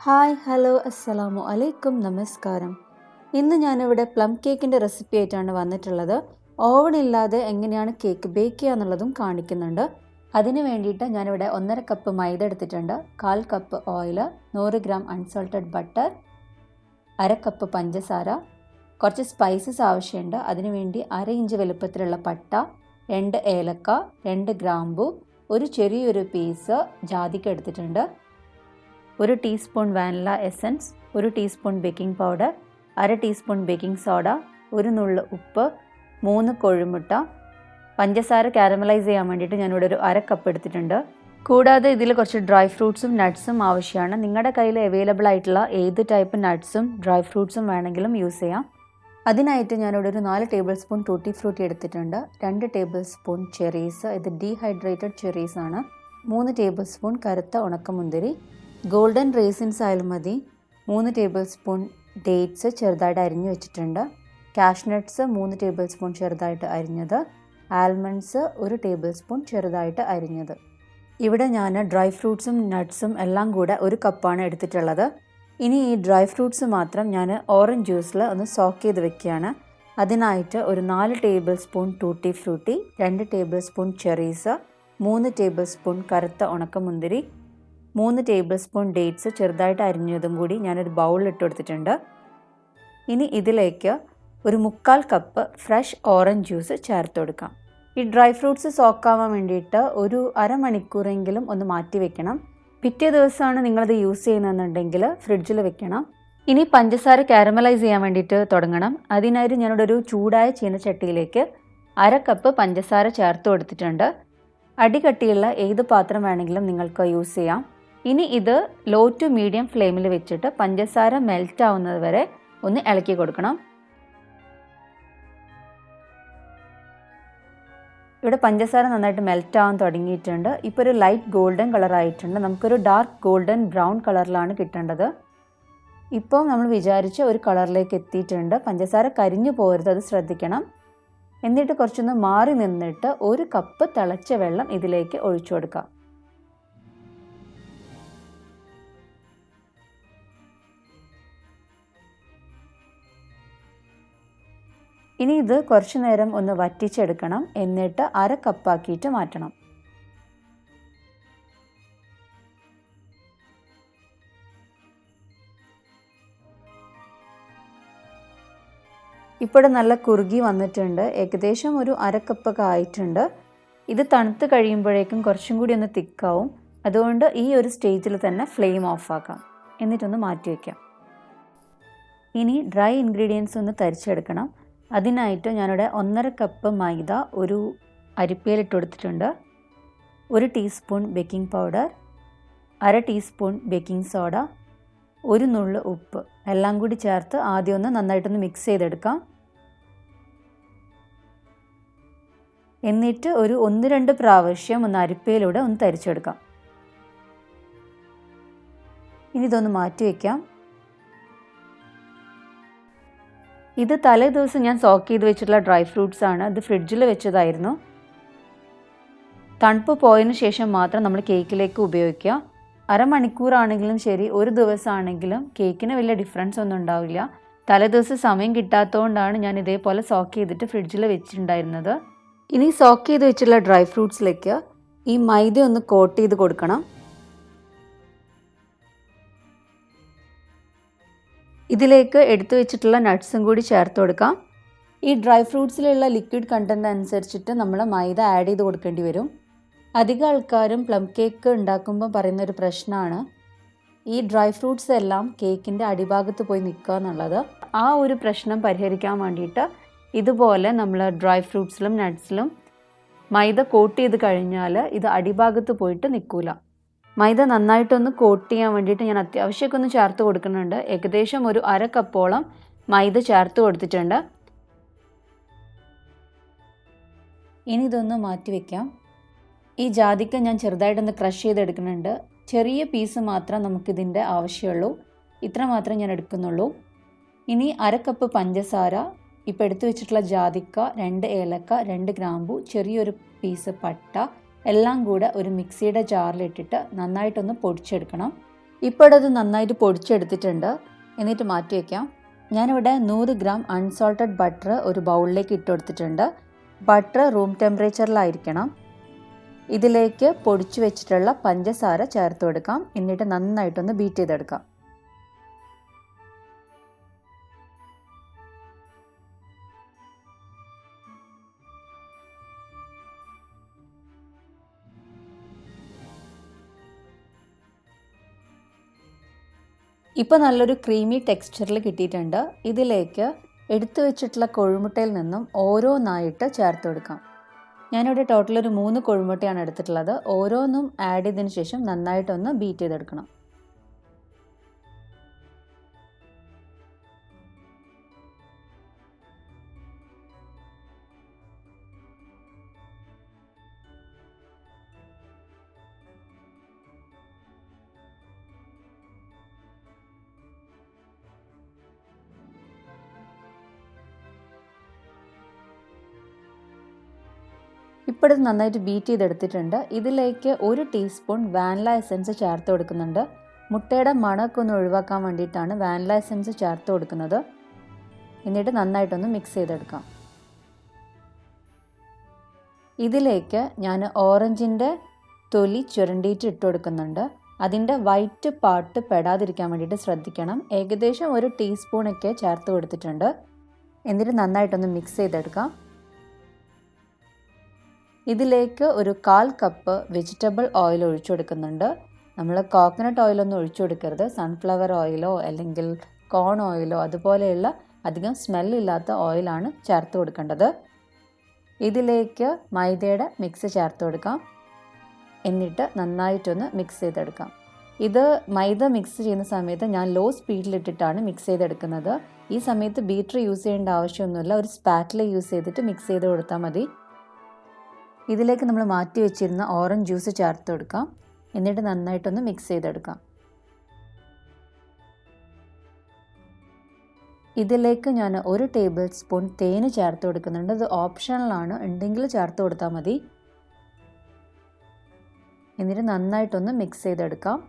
Hi hello അസ്സലാമു അലൈക്കും നമസ്കാരം. ഇന്ന് ഞാനിവിടെ പ്ലം കേക്കിൻ്റെ റെസിപ്പി ആയിട്ടാണ് വന്നിട്ടുള്ളത്. ഓവൺ ഇല്ലാതെ എങ്ങനെയാണ് കേക്ക് ബേക്ക് ചെയ്യുക എന്നുള്ളതും കാണിക്കുന്നുണ്ട്. അതിന് വേണ്ടിയിട്ട് ഞാനിവിടെ 1.5 കപ്പ് മൈദ എടുത്തിട്ടുണ്ട്, 1/4 cup oil, 100 gram unsalted butter, 1/2 cup പഞ്ചസാര, കുറച്ച് സ്പൈസസ് ആവശ്യമുണ്ട്. അതിനുവേണ്ടി 1/2 ഇഞ്ച് വലുപ്പത്തിലുള്ള പട്ട, 2 ഏലക്ക, 2 ഗ്രാമ്പു, ഒരു ചെറിയൊരു പീസ് ജാതിക്ക എടുത്തിട്ടുണ്ട്, 1 teaspoon vanilla essence, 1 teaspoon baking powder, 1/2 teaspoon baking soda, 1 നുള്ള് ഉപ്പ്, 3 കോഴിമുട്ട. പഞ്ചസാര കാരമലൈസ് ചെയ്യാൻ വേണ്ടിയിട്ട് ഞാനിവിടെ ഒരു 1/2 കപ്പ് എടുത്തിട്ടുണ്ട്. കൂടാതെ ഇതിൽ കുറച്ച് ഡ്രൈ ഫ്രൂട്ട്സും നട്ട്സും ആവശ്യമാണ്. നിങ്ങളുടെ കയ്യിൽ അവൈലബിൾ ആയിട്ടുള്ള ഏത് ടൈപ്പ് നട്ട്സും ഡ്രൈ ഫ്രൂട്ട്സും വേണമെങ്കിലും യൂസ് ചെയ്യാം. അതിനായിട്ട് ഞാനിവിടെ ഒരു 4 ടേബിൾ സ്പൂൺ ടൂട്ടി ഫ്രൂട്ടി എടുത്തിട്ടുണ്ട്, 2 ടേബിൾ സ്പൂൺ ചെറീസ്, ഇത് ഡീഹൈഡ്രേറ്റഡ് ചെറീസ് ആണ്, 3 ടേബിൾ സ്പൂൺ കറുത്ത ഉണക്കമുന്തിരി, ഗോൾഡൻ റേസിൻസ് ആയാലും മതി, 3 ടേബിൾ സ്പൂൺ ഡേറ്റ്സ് ചെറുതായിട്ട് അരിഞ്ഞു വെച്ചിട്ടുണ്ട്, കാഷ്നട്ട്സ് 3 ടേബിൾ സ്പൂൺ ചെറുതായിട്ട് അരിഞ്ഞത്, ആൽമണ്ട്സ് 1 ടേബിൾ സ്പൂൺ ചെറുതായിട്ട് അരിഞ്ഞത്. ഇവിടെ ഞാൻ ഡ്രൈ ഫ്രൂട്ട്സും നട്ട്സും എല്ലാം കൂടെ 1 കപ്പാണ് എടുത്തിട്ടുള്ളത്. ഇനി ഈ ഡ്രൈ ഫ്രൂട്ട്സ് മാത്രം ഞാൻ ഓറഞ്ച് ജ്യൂസിൽ ഒന്ന് സോക്ക് ചെയ്ത് വെക്കുകയാണ്. അതിനായിട്ട് ഒരു 4 table spoon tutti Frooti, 2 table spoon cherries, 3 table spoon കറുത്ത ഉണക്കമുന്തിരി, 3 ടേബിൾ സ്പൂൺ ഡേറ്റ്സ് ചെറുതായിട്ട് അരിഞ്ഞതും കൂടി ഞാനൊരു ബൗളിൽ ഇട്ട് കൊടുത്തിട്ടുണ്ട്. ഇനി ഇതിലേക്ക് ഒരു 3/4 കപ്പ് ഫ്രഷ് ഓറഞ്ച് ജ്യൂസ് ചേർത്ത് കൊടുക്കാം. ഈ ഡ്രൈ ഫ്രൂട്ട്സ് സോക്കാവാൻ വേണ്ടിയിട്ട് ഒരു അരമണിക്കൂറെങ്കിലും ഒന്ന് മാറ്റി വെക്കണം. പിറ്റേ ദിവസമാണ് നിങ്ങളത് യൂസ് ചെയ്യുന്നതെന്നുണ്ടെങ്കിൽ ഫ്രിഡ്ജിൽ വെക്കണം. ഇനി പഞ്ചസാര കാരമലൈസ് ചെയ്യാൻ വേണ്ടിയിട്ട് തുടങ്ങണം. അതിനായിട്ട് ഞാനിവിടെ ഒരു ചൂടായ ചീനച്ചട്ടിയിലേക്ക് 1/2 കപ്പ് പഞ്ചസാര ചേർത്ത് കൊടുത്തിട്ടുണ്ട്. അടികട്ടിയുള്ള ഏത് പാത്രം വേണമെങ്കിലും നിങ്ങൾക്ക് യൂസ് ചെയ്യാം. ഇനി ഇത് ലോ ടു മീഡിയം ഫ്ലെയിമിൽ വെച്ചിട്ട് പഞ്ചസാര മെൽറ്റ് ആവുന്നത് വരെ ഒന്ന് ഇളക്കി കൊടുക്കണം. ഇവിടെ പഞ്ചസാര നന്നായിട്ട് മെൽറ്റ് ആവാൻ തുടങ്ങിയിട്ടുണ്ട്. ഇപ്പോൾ ഒരു ലൈറ്റ് ഗോൾഡൻ കളർ ആയിട്ടുണ്ട്. നമുക്കൊരു ഡാർക്ക് ഗോൾഡൻ ബ്രൗൺ കളറിലാണ് കിട്ടേണ്ടത്. ഇപ്പോൾ നമ്മൾ വിചാരിച്ച ഒരു കളറിലേക്ക് എത്തിയിട്ടുണ്ട്. പഞ്ചസാര കരിഞ്ഞു പോകരുത്, അത് ശ്രദ്ധിക്കണം. എന്നിട്ട് കുറച്ചൊന്ന് മാറി നിന്നിട്ട് 1 കപ്പ് തിളച്ച വെള്ളം ഇതിലേക്ക് ഒഴിച്ചു കൊടുക്കാം. ഇനി ഇത് കുറച്ച് നേരം ഒന്ന് വറ്റിച്ചെടുക്കണം. എന്നിട്ട് 1/2 കപ്പാക്കിയിട്ട് മാറ്റണം. ഇപ്പോൾ നല്ല കുറുകി വന്നിട്ടുണ്ട്. ഏകദേശം ഒരു 1/2 കപ്പൊക്കെ ആയിട്ടുണ്ട്. ഇത് തണുത്ത് കഴിയുമ്പോഴേക്കും കുറച്ചും കൂടി ഒന്ന് തിക്കാവും. അതുകൊണ്ട് ഈ ഒരു സ്റ്റേജിൽ തന്നെ ഫ്ലെയിം ഓഫ് ആക്കാം. എന്നിട്ടൊന്ന് മാറ്റി വയ്ക്കാം. ഇനി ഡ്രൈ ഇൻഗ്രീഡിയൻസ് ഒന്ന് തരിച്ചെടുക്കണം. അതിനായിട്ട് ഞാനിവിടെ 1/2 കപ്പ് മൈദ ഒരു അരിപ്പയിലിട്ട് കൊടുത്തിട്ടുണ്ട്, 1 teaspoon baking powder, 1/2 teaspoon baking soda, 1 നുള്ള് ഉപ്പ് എല്ലാം കൂടി ചേർത്ത് ആദ്യം ഒന്ന് നന്നായിട്ടൊന്ന് മിക്സ് ചെയ്തെടുക്കാം. എന്നിട്ട് ഒരു 1-2 പ്രാവശ്യം ഒന്ന് അരിപ്പയിലൂടെ ഒന്ന് തരിച്ചെടുക്കാം. ഇനി ഇതൊന്ന് മാറ്റി വയ്ക്കാം. ഇത് തലേ ദിവസം ഞാൻ സോക്ക് ചെയ്ത് വെച്ചിട്ടുള്ള ഡ്രൈ ഫ്രൂട്ട്സ് ആണ്. ഇത് ഫ്രിഡ്ജിൽ വെച്ചതായിരുന്നു. തണുപ്പ് പോയതിന് ശേഷം മാത്രം നമ്മൾ കേക്കിലേക്ക് ഉപയോഗിക്കുക. അരമണിക്കൂറാണെങ്കിലും ശരി, ഒരു ദിവസമാണെങ്കിലും കേക്കിന് വലിയ ഡിഫറൻസ് ഒന്നും ഉണ്ടാവില്ല. തലേ ദിവസം സമയം കിട്ടാത്തതുകൊണ്ടാണ് ഞാൻ ഇതേപോലെ സോക്ക് ചെയ്തിട്ട് ഫ്രിഡ്ജിൽ വെച്ചിട്ടുണ്ടായിരുന്നത്. ഇനി സോക്ക് ചെയ്ത് വെച്ചിട്ടുള്ള ഡ്രൈ ഫ്രൂട്ട്സിലേക്ക് ഈ മൈദ ഒന്ന് കോട്ട് ചെയ്ത് കൊടുക്കണം. ഇതിലേക്ക് എടുത്തു വെച്ചിട്ടുള്ള നട്ട്സും കൂടി ചേർത്ത് കൊടുക്കാം. ഈ ഡ്രൈ ഫ്രൂട്ട്സിലുള്ള ലിക്വിഡ് കണ്ടൻറ്റ് അനുസരിച്ചിട്ട് നമ്മൾ മൈദ ആഡ് ചെയ്ത് കൊടുക്കേണ്ടി വരും. അധികം ആൾക്കാരും പ്ലം കേക്ക് ഉണ്ടാക്കുമ്പോൾ പറയുന്നൊരു പ്രശ്നമാണ് ഈ ഡ്രൈ ഫ്രൂട്ട്സ് എല്ലാം കേക്കിൻ്റെ അടിഭാഗത്ത് പോയി നിൽക്കുക എന്നുള്ളത്. ആ ഒരു പ്രശ്നം പരിഹരിക്കാൻ വേണ്ടിയിട്ട് ഇതുപോലെ നമ്മൾ ഡ്രൈ ഫ്രൂട്ട്സിലും നട്ട്സിലും മൈദ കോട്ട് ചെയ്ത് കഴിഞ്ഞാൽ ഇത് അടിഭാഗത്ത് പോയിട്ട് നിൽക്കില്ല. മൈദ നന്നായിട്ടൊന്ന് കോട്ട് ചെയ്യാൻ വേണ്ടിയിട്ട് ഞാൻ അത്യാവശ്യമൊക്കെ ഒന്ന് ചേർത്ത് കൊടുക്കുന്നുണ്ട്. ഏകദേശം ഒരു 1/2 കപ്പോളം മൈദ ചേർത്ത് കൊടുത്തിട്ടുണ്ട്. ഇനി ഇതൊന്ന് മാറ്റി വയ്ക്കാം. ഈ ജാതിക്ക ഞാൻ ചെറുതായിട്ടൊന്ന് ക്രഷ് ചെയ്തെടുക്കുന്നുണ്ട്. ചെറിയ പീസ് മാത്രം നമുക്കിതിൻ്റെ ആവശ്യമുള്ളൂ. ഇത്ര മാത്രം ഞാൻ എടുക്കുന്നുള്ളൂ. ഇനി 1/2 കപ്പ് പഞ്ചസാര, ഇപ്പോൾ എടുത്തു വെച്ചിട്ടുള്ള ജാതിക്ക, 2 ഏലക്ക, 2 ഗ്രാമ്പു, ചെറിയൊരു പീസ് പട്ട എല്ലാം കൂടെ ഒരു മിക്സിയുടെ ജാറിലിട്ടിട്ട് നന്നായിട്ടൊന്ന് പൊടിച്ചെടുക്കണം. ഇപ്പോൾ അത് നന്നായിട്ട് പൊടിച്ചെടുത്തിട്ടുണ്ട്. എന്നിട്ട് മാറ്റി വയ്ക്കാം. ഞാനിവിടെ 100 ഗ്രാം അൺസോൾട്ടഡ് ബട്ടർ ഒരു ബൗളിലേക്ക് ഇട്ട് കൊടുത്തിട്ടുണ്ട്. ബട്ടർ റൂം ടെമ്പറേച്ചറിലായിരിക്കണം. ഇതിലേക്ക് പൊടിച്ചു വെച്ചിട്ടുള്ള പഞ്ചസാര ചേർത്ത് കൊടുക്കാം. എന്നിട്ട് നന്നായിട്ടൊന്ന് ബീറ്റ് ചെയ്തെടുക്കാം. ഇപ്പോൾ നല്ലൊരു ക്രീമി ടെക്സ്ചറിൽ കിട്ടിയിട്ടുണ്ട്. ഇതിലേക്ക് എടുത്തു വെച്ചിട്ടുള്ള കോഴിമുട്ടയിൽ നിന്നും ഓരോന്നായിട്ട് ചേർത്ത് കൊടുക്കാം. ഞാനിവിടെ ടോട്ടൽ ഒരു 3 കോഴിമുട്ടയാണ് എടുത്തിട്ടുള്ളത്. ഓരോന്നും ആഡ് ചെയ്തതിന് ശേഷം നന്നായിട്ടൊന്ന് ബീറ്റ് ചെയ്തെടുക്കണം. ഇപ്പോൾ ഇത് നന്നായിട്ട് ബീറ്റ് ചെയ്തെടുത്തിട്ടുണ്ട്. ഇതിലേക്ക് 1 ടീസ്പൂൺ വാനില എസൻസ് ചേർത്ത് കൊടുക്കുന്നുണ്ട്. മുട്ടയുടെ മണമൊക്കെ ഒന്ന് ഒഴിവാക്കാൻ വേണ്ടിയിട്ടാണ് വാനില എസൻസ് ചേർത്ത് കൊടുക്കുന്നത്. എന്നിട്ട് നന്നായിട്ടൊന്ന് മിക്സ് ചെയ്തെടുക്കാം. ഇതിലേക്ക് ഞാൻ ഓറഞ്ചിൻ്റെ തൊലി ചുരണ്ടിയിട്ട് ഇട്ട് കൊടുക്കുന്നുണ്ട്. അതിൻ്റെ വൈറ്റ് പാർട്ട് പെടാതിരിക്കാൻ വേണ്ടിയിട്ട് ശ്രദ്ധിക്കണം. ഏകദേശം 1 ടീസ്പൂണൊക്കെ ചേർത്ത് കൊടുത്തിട്ടുണ്ട്. എന്നിട്ട് നന്നായിട്ടൊന്ന് മിക്സ് ചെയ്തെടുക്കാം. ഇതിലേക്ക് ഒരു 1/4 കപ്പ് വെജിറ്റബിൾ ഓയിൽ ഒഴിച്ചു കൊടുക്കുന്നുണ്ട്. നമ്മൾ കോക്കനട്ട് ഓയിലൊന്നും ഒഴിച്ചു കൊടുക്കരുത്. സൺഫ്ലവർ ഓയിലോ അല്ലെങ്കിൽ കോൺ ഓയിലോ അതുപോലെയുള്ള അധികം സ്മെല്ലില്ലാത്ത ഓയിലാണ് ചേർത്ത് കൊടുക്കേണ്ടത്. ഇതിലേക്ക് മൈദയുടെ മിക്സ് ചേർത്ത് കൊടുക്കാം. എന്നിട്ട് നന്നായിട്ടൊന്ന് മിക്സ് ചെയ്തെടുക്കാം. ഇത് മൈദ മിക്സ് ചെയ്യുന്ന സമയത്ത് ഞാൻ ലോ സ്പീഡിലിട്ടിട്ടാണ് മിക്സ് ചെയ്തെടുക്കുന്നത്. ഈ സമയത്ത് ബീറ്റർ യൂസ് ചെയ്യേണ്ട ആവശ്യമൊന്നുമില്ല. ഒരു സ്പാറ്റില യൂസ് ചെയ്തിട്ട് മിക്സ് ചെയ്ത് കൊടുത്താൽ മതി. ഇതിലേക്ക് നമ്മൾ മാറ്റി വെച്ചിരുന്ന ഓറഞ്ച് ജ്യൂസ് ചേർത്ത് കൊടുക്കാം. എന്നിട്ട് നന്നായിട്ടൊന്ന് മിക്സ് ചെയ്തെടുക്കാം. ഇതിലേക്ക് ഞാൻ 1 ടേബിൾ സ്പൂൺ തേന് ചേർത്ത് കൊടുക്കുന്നുണ്ട്. ഇത് ഓപ്ഷണലാണ്, ഉണ്ടെങ്കിൽ ചേർത്ത് കൊടുത്താൽ മതി. എന്നിട്ട് നന്നായിട്ടൊന്ന് മിക്സ് ചെയ്തെടുക്കാം.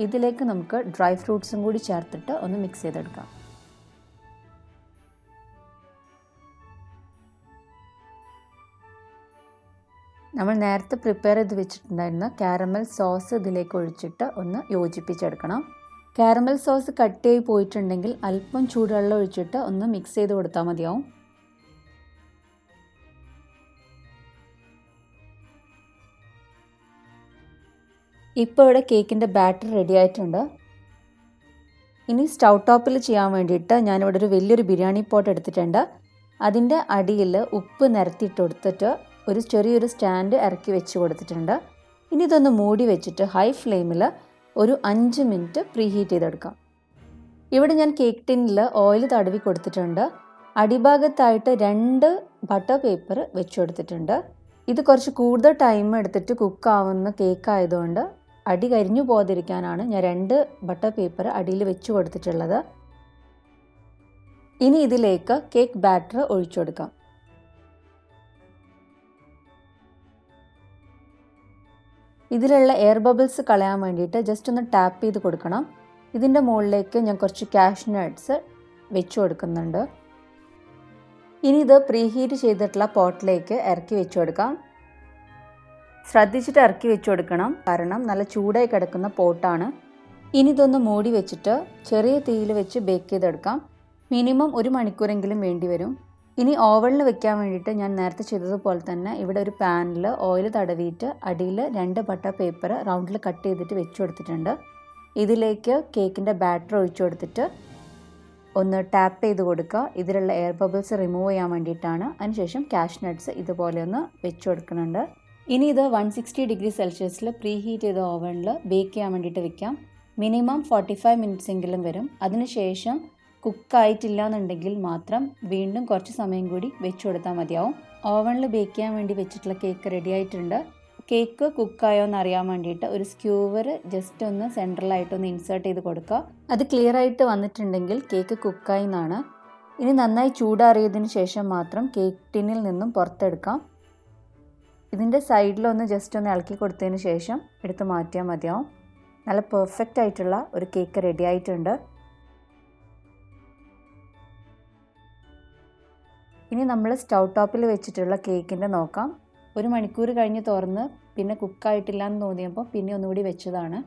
ഇതിലേക്ക് നമുക്ക് ഡ്രൈ ഫ്രൂട്ട്സും കൂടി ചേർത്തിട്ട് ഒന്ന് മിക്സ് ചെയ്തെടുക്കാം. നമ്മൾ നേരത്തെ പ്രിപ്പയർ ചെയ്ത് വെച്ചിട്ടുണ്ടായിരുന്ന കാരമൽ സോസ് ഇതിലേക്ക് ഒഴിച്ചിട്ട് ഒന്ന് യോജിപ്പിച്ചെടുക്കണം. കാരമൽ സോസ് കട്ടിയായി പോയിട്ടുണ്ടെങ്കിൽ അല്പം ചൂടുവെള്ളം ഒഴിച്ചിട്ട് ഒന്ന് മിക്സ് ചെയ്ത് കൊടുത്താൽ മതിയാവും. ഇപ്പോൾ ഇവിടെ കേക്കിൻ്റെ ബാറ്റർ റെഡി ആയിട്ടുണ്ട്. ഇനി സ്റ്റൗ ടോപ്പിൽ ചെയ്യാൻ വേണ്ടിയിട്ട് ഞാനിവിടെ ഒരു വലിയൊരു ബിരിയാണി പോട്ട് എടുത്തിട്ടുണ്ട്. അതിൻ്റെ അടിയിൽ ഉപ്പ് നിരത്തിയിട്ട് കൊടുത്തിട്ട് ഒരു ചെറിയൊരു സ്റ്റാൻഡ് ഇറക്കി വെച്ച് കൊടുത്തിട്ടുണ്ട്. ഇനി ഇതൊന്ന് മൂടി വെച്ചിട്ട് ഹൈ ഫ്ലെയിമിൽ ഒരു 5 മിനിറ്റ് പ്രീ ഹീറ്റ് ചെയ്തെടുക്കാം. ഇവിടെ ഞാൻ കേക്ക് ടിന്നിൽ ഓയിൽ തടവി കൊടുത്തിട്ടുണ്ട്. അടിഭാഗത്തായിട്ട് 2 ബട്ടർ പേപ്പർ വെച്ച് കൊടുത്തിട്ടുണ്ട്. ഇത് കുറച്ച് കൂടുതൽ ടൈം എടുത്തിട്ട് കുക്കാവുന്ന കേക്ക് ആയതുകൊണ്ട് അടി കരിഞ്ഞു പോകാതിരിക്കാനാണ് ഞാൻ 2 ബട്ടർ പേപ്പർ അടിയിൽ വെച്ച് കൊടുത്തിട്ടുള്ളത്. ഇനി ഇതിലേക്ക് കേക്ക് ബാറ്റർ ഒഴിച്ചു കൊടുക്കാം. ഇതിലുള്ള എയർ ബബിൾസ് കളയാൻ വേണ്ടിയിട്ട് ജസ്റ്റ് ഒന്ന് ടാപ്പ് ചെയ്ത് കൊടുക്കണം. ഇതിൻ്റെ മുകളിലേക്ക് ഞാൻ കുറച്ച് കാഷ്യൂ നട്ട്സ് വെച്ച് കൊടുക്കുന്നുണ്ട്. ഇനി ഇത് പ്രീഹീറ്റ് ചെയ്തിട്ടുള്ള പോട്ടിലേക്ക് ഇറക്കി വെച്ച് കൊടുക്കാം. ശ്രദ്ധിച്ചിട്ട് ഇറക്കി വെച്ച് കൊടുക്കണം, കാരണം നല്ല ചൂടായി കിടക്കുന്ന പോട്ടാണ്. ഇനി ഇതൊന്ന് മൂടി വെച്ചിട്ട് ചെറിയ തീയിൽ വെച്ച് ബേക്ക് ചെയ്തെടുക്കാം. മിനിമം 1 മണിക്കൂറെങ്കിലും വേണ്ടി വരും. ഇനി ഓവനിൽ വെക്കാൻ വേണ്ടിയിട്ട് ഞാൻ നേരത്തെ ചെയ്തതുപോലെ തന്നെ ഇവിടെ ഒരു പാനിൽ ഓയിൽ തടവിയിട്ട് അടിയിൽ 2 ബട്ടർ പേപ്പർ റൗണ്ടിൽ കട്ട് ചെയ്തിട്ട് വെച്ച് കൊടുത്തിട്ടുണ്ട്. ഇതിലേക്ക് കേക്കിൻ്റെ ബാറ്റർ ഒഴിച്ചു കൊടുത്തിട്ട് ഒന്ന് ടാപ്പ് ചെയ്ത് കൊടുക്കുക. ഇതിലുള്ള എയർ ബബിൾസ് റിമൂവ് ചെയ്യാൻ വേണ്ടിയിട്ടാണ്. അതിനുശേഷം കാഷ്യൂ നട്ട്സ് ഇതുപോലെ ഒന്ന് വെച്ച് കൊടുക്കുന്നുണ്ട്. ഇനി ഇത് 160 ഡിഗ്രി സെൽഷ്യസിൽ പ്രീ ഹീറ്റ് ചെയ്ത ഓവനിൽ ബേക്ക് ചെയ്യാൻ വേണ്ടിയിട്ട് വെക്കാം. മിനിമം 45 മിനിറ്റ്സ് എങ്കിലും വരും. അതിനുശേഷം കുക്കായിട്ടില്ല എന്നുണ്ടെങ്കിൽ മാത്രം വീണ്ടും കുറച്ച് സമയം കൂടി വെച്ച് കൊടുത്താൽ മതിയാവും. ഓവനിൽ ബേക്ക് ചെയ്യാൻ വേണ്ടി വെച്ചിട്ടുള്ള കേക്ക് റെഡി ആയിട്ടുണ്ട്. കേക്ക് കുക്കായോ എന്ന് അറിയാൻ വേണ്ടിയിട്ട് ഒരു സ്ക്യൂവർ ജസ്റ്റ് ഒന്ന് സെൻട്രലായിട്ടൊന്ന് ഇൻസേർട്ട് ചെയ്ത് കൊടുക്കുക. അത് ക്ലിയർ ആയിട്ട് വന്നിട്ടുണ്ടെങ്കിൽ കേക്ക് കുക്കായി എന്നാണ്. ഇനി നന്നായി ചൂടാറിയതിന് ശേഷം മാത്രം കേക്ക് ടിന്നിൽ നിന്നും പുറത്തെടുക്കാം. ഇതിൻ്റെ സൈഡിലൊന്ന് ജസ്റ്റ് ഒന്ന് ഇളക്കി കൊടുത്തതിന് ശേഷം എടുത്ത് മാറ്റിയാൽ മതിയാവും. നല്ല പെർഫെക്റ്റ് ആയിട്ടുള്ള ഒരു കേക്ക് റെഡി ആയിട്ടുണ്ട്. ഇനി നമ്മൾ സ്റ്റൗ ടോപ്പിൽ വെച്ചിട്ടുള്ള കേക്കിൻ്റെ നോക്കാം. 1 മണിക്കൂർ കഴിഞ്ഞ് തുറന്ന് പിന്നെ കുക്കായിട്ടില്ല എന്ന് തോന്നിയപ്പോൾ പിന്നെ ഒന്നുകൂടി വെച്ചതാണ്.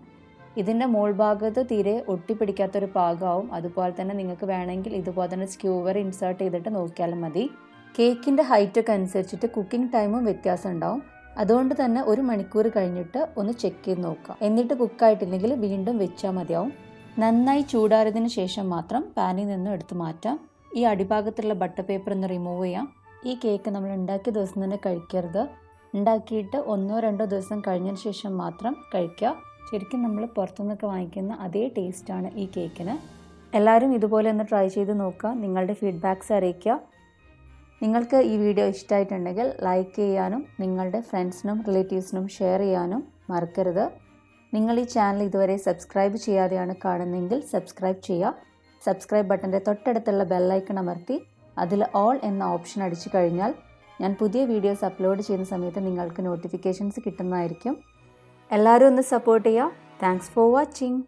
ഇതിൻ്റെ മോൾ ഭാഗത്ത് തീരെ ഒട്ടിപ്പിടിക്കാത്തൊരു പാകമാവും. അതുപോലെ തന്നെ നിങ്ങൾക്ക് വേണമെങ്കിൽ ഇതുപോലെ തന്നെ സ്ക്യൂവർ ഇൻസേർട്ട് ചെയ്തിട്ട് നോക്കിയാലും മതി. കേക്കിൻ്റെ ഹൈറ്റൊക്കെ അനുസരിച്ചിട്ട് കുക്കിംഗ് ടൈമും വ്യത്യാസം ഉണ്ടാവും. അതുകൊണ്ട് തന്നെ 1 മണിക്കൂർ കഴിഞ്ഞിട്ട് ഒന്ന് ചെക്ക് ചെയ്ത് നോക്കുക. എന്നിട്ട് കുക്കായിട്ടില്ലെങ്കിൽ വീണ്ടും വെച്ചാൽ മതിയാവും. നന്നായി ചൂടാറിയതിന് ശേഷം മാത്രം പാനിൽ നിന്നും എടുത്ത് മാറ്റാം. ഈ അടിഭാഗത്തുള്ള ബട്ടർ പേപ്പർ ഒന്ന് റിമൂവ് ചെയ്യാം. ഈ കേക്ക് നമ്മൾ ഉണ്ടാക്കിയ ദിവസം തന്നെ കഴിക്കരുത്. ഉണ്ടാക്കിയിട്ട് 1-2 ദിവസം കഴിഞ്ഞതിന് ശേഷം മാത്രം കഴിക്കുക. ശരിക്കും നമ്മൾ പുറത്തുനിന്നൊക്കെ വാങ്ങിക്കുന്ന അതേ ടേസ്റ്റാണ് ഈ കേക്കിന്. എല്ലാവരും ഇതുപോലെ ഒന്ന് ട്രൈ ചെയ്ത് നോക്കുക. നിങ്ങളുടെ ഫീഡ്ബാക്ക്സ് അറിയിക്കുക. നിങ്ങൾക്ക് ഈ വീഡിയോ ഇഷ്ടമായിട്ടുണ്ടെങ്കിൽ ലൈക്ക് ചെയ്യാനും നിങ്ങളുടെ ഫ്രണ്ട്സിനും റിലേറ്റീവ്സിനും ഷെയർ ചെയ്യാനും മറക്കരുത്. നിങ്ങൾ ഈ ചാനൽ ഇതുവരെ സബ്സ്ക്രൈബ് ചെയ്യാതെയാണ് കാണുന്നതെങ്കിൽ സബ്സ്ക്രൈബ് ചെയ്യുക. സബ്സ്ക്രൈബ് ബട്ടൻ്റെ തൊട്ടടുത്തുള്ള ബെല്ലൈക്കൺ അമർത്തി അതിൽ ഓൾ എന്ന ഓപ്ഷൻ അടിച്ചു കഴിഞ്ഞാൽ ഞാൻ പുതിയ വീഡിയോസ് അപ്ലോഡ് ചെയ്യുന്ന സമയത്ത് നിങ്ങൾക്ക് നോട്ടിഫിക്കേഷൻസ് കിട്ടുന്നതായിരിക്കും. എല്ലാവരും ഒന്ന് സപ്പോർട്ട് ചെയ്യുക. Thanks for watching.